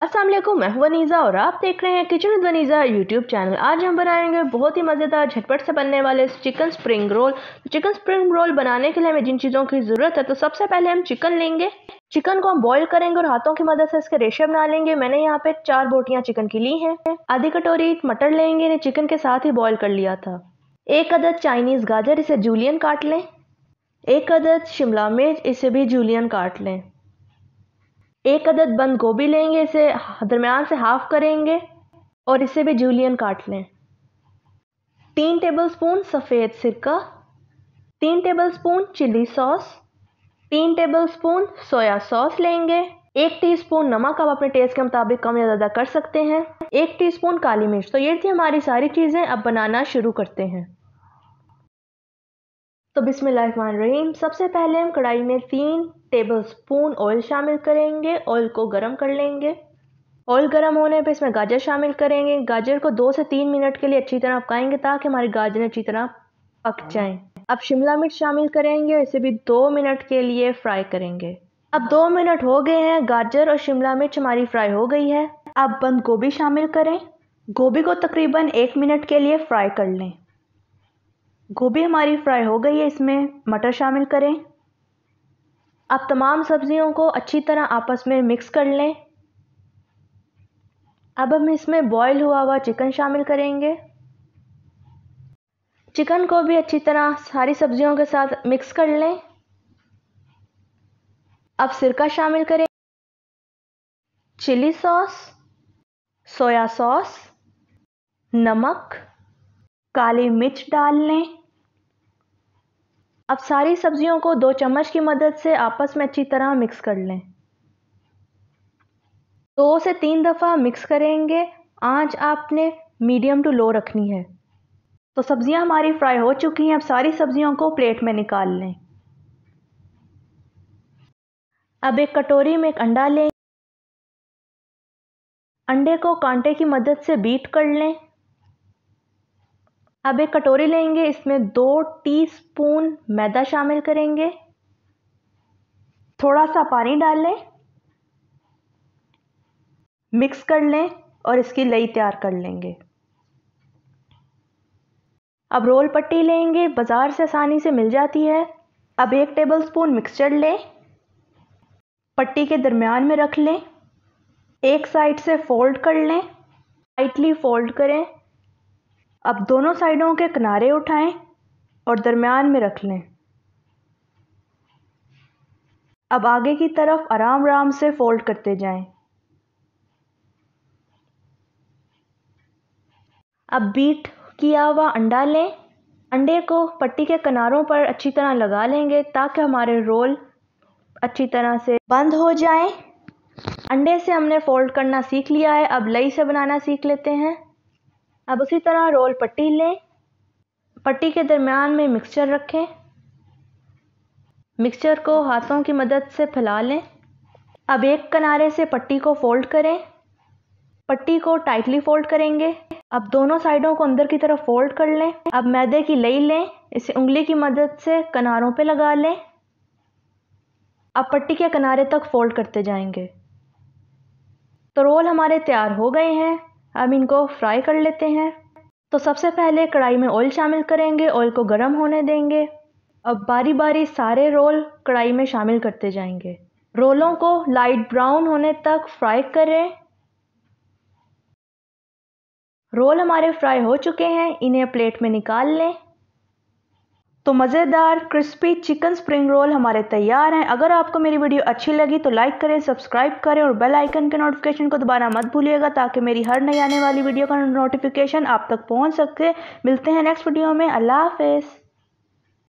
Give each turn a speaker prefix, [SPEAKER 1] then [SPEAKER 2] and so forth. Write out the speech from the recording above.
[SPEAKER 1] अस्सलाम वालेकुम, मैं हूं वनीज़ा और आप देख रहे हैं kitchen with Vaneeza YouTube channel. आज हम बनाएंगे बहुत ही मज़ेदार झटपट से बनने वाले chicken spring roll. Chicken spring roll बनाने के लिए हमें जिन चीज़ों की ज़रूरत है, तो सबसे पहले हम चिकन लेंगे। चिकन को हम बॉईल करेंगे और हाथों की मदद से इसके रेशे बना लेंगे। मैंने यहाँ पे 4 बोटियाँ चिकन की ली हैं। आधी कटोरी मटर लेंगे, इन्हें चिकन के साथ ही बॉईल कर लिया था। 1 अदद चाइनीज़ गाजर, इसे जूलियन काट लें। 1 अदद शिमला मिर्च, इसे भी जूलियन काट लें। 1 अदद बंद गोभी लेंगे, इसे दरमियान से हाफ करेंगे और इसे भी जूलियन काट लें। 3 टेबलस्पून सफ़ेद सिरका, 3 tablespoon chili sauce, 3 tablespoon soya sauce लेंगे। 1 टीस्पून नमक, आप अपने टेस्ट के मुताबिक कम या ज़्यादा कर सकते हैं। 1 टीस्पून काली मिर्च। तो ये थी हमारी सारी चीज़ें। अब बनाना शुरू करते हैं। तो बिस्मिल्लाहिर्रहमानिर्रहीम। सबसे पहले हम कढ़ाई में 3 टेबलस्पून ऑयल शामिल करेंगे। ऑयल को गरम कर लेंगे। ऑयल गरम होने पे इसमें गाजर शामिल करेंगे। गाजर को 2 से 3 मिनट के लिए अच्छी तरह पकाएंगे ताकि हमारी गाजरें अच्छी तरह पक जाएं। अब शिमला मिर्च शामिल करेंगे, इसे भी 2 मिनट के लिए फ्राई करेंगे। अब 2 मिनट हो गए हैं, गाजर और शिमला मिर्च हमारी फ्राई हो गई है। अब बंद गोभी शामिल करें। गोभी को तकरीबन 1 मिनट के लिए फ्राई कर लें। गोभी हमारी फ्राई हो गई है, इसमें मटर शामिल करें। अब तमाम सब्जियों को अच्छी तरह आपस में मिक्स कर लें। अब हम इसमें बॉईल हुआ हुआ चिकन शामिल करेंगे। चिकन को भी अच्छी तरह सारी सब्जियों के साथ मिक्स कर लें। अब सिरका शामिल करें, चिली सॉस, सोया सॉस, नमक, काली मिर्च डाल लें। अब सारी सब्जियों को 2 चम्मच की मदद से आपस में अच्छी तरह मिक्स कर लें। 2 से 3 दफ़ा मिक्स करेंगे। आंच आपने मीडियम टू लो रखनी है। तो सब्जियां हमारी फ्राई हो चुकी हैं। अब सारी सब्जियों को प्लेट में निकाल लें। अब एक कटोरी में एक अंडा लें। अंडे को कांटे की मदद से बीट कर लें। अब एक कटोरी लेंगे, इसमें 2 टीस्पून मैदा शामिल करेंगे। थोड़ा सा पानी डाल लें, मिक्स कर लें और इसकी लई तैयार कर लेंगे। अब रोल पट्टी लेंगे, बाज़ार से आसानी से मिल जाती है। अब 1 टेबलस्पून मिक्सचर लें, पट्टी के दरमियान में रख लें। एक साइड से फोल्ड कर लें, टाइटली फोल्ड करें। अब दोनों साइडों के किनारे उठाएं और दरमियान में रख लें। अब आगे की तरफ आराम आराम से फोल्ड करते जाएं। अब बीट किया हुआ अंडा लें। अंडे को पट्टी के किनारों पर अच्छी तरह लगा लेंगे ताकि हमारे रोल अच्छी तरह से बंद हो जाएं। अंडे से हमने फोल्ड करना सीख लिया है, अब लई से बनाना सीख लेते हैं। अब उसी तरह रोल पट्टी लें, पट्टी के दरमियान में मिक्सचर रखें। मिक्सचर को हाथों की मदद से फैला लें। अब एक किनारे से पट्टी को फोल्ड करें। पट्टी को टाइटली फोल्ड करेंगे। अब दोनों साइडों को अंदर की तरफ फोल्ड कर लें। अब मैदे की लई लें, इसे उंगली की मदद से किनारों पे लगा लें। अब पट्टी के किनारे तक फोल्ड करते जाएंगे। तो रोल हमारे तैयार हो गए हैं। अब इनको फ्राई कर लेते हैं। तो सबसे पहले कढ़ाई में ऑयल शामिल करेंगे, ऑयल को गर्म होने देंगे। अब बारी बारी सारे रोल कढ़ाई में शामिल करते जाएंगे। रोलों को लाइट ब्राउन होने तक फ्राई करें। रोल हमारे फ्राई हो चुके हैं, इन्हें प्लेट में निकाल लें। तो मज़ेदार क्रिस्पी चिकन स्प्रिंग रोल हमारे तैयार हैं। अगर आपको मेरी वीडियो अच्छी लगी तो लाइक करें, सब्सक्राइब करें और बेल आइकन के नोटिफिकेशन को दबाना मत भूलिएगा ताकि मेरी हर नई आने वाली वीडियो का नोटिफिकेशन आप तक पहुंच सके। मिलते हैं नेक्स्ट वीडियो में। अल्लाह हाफ़िज़।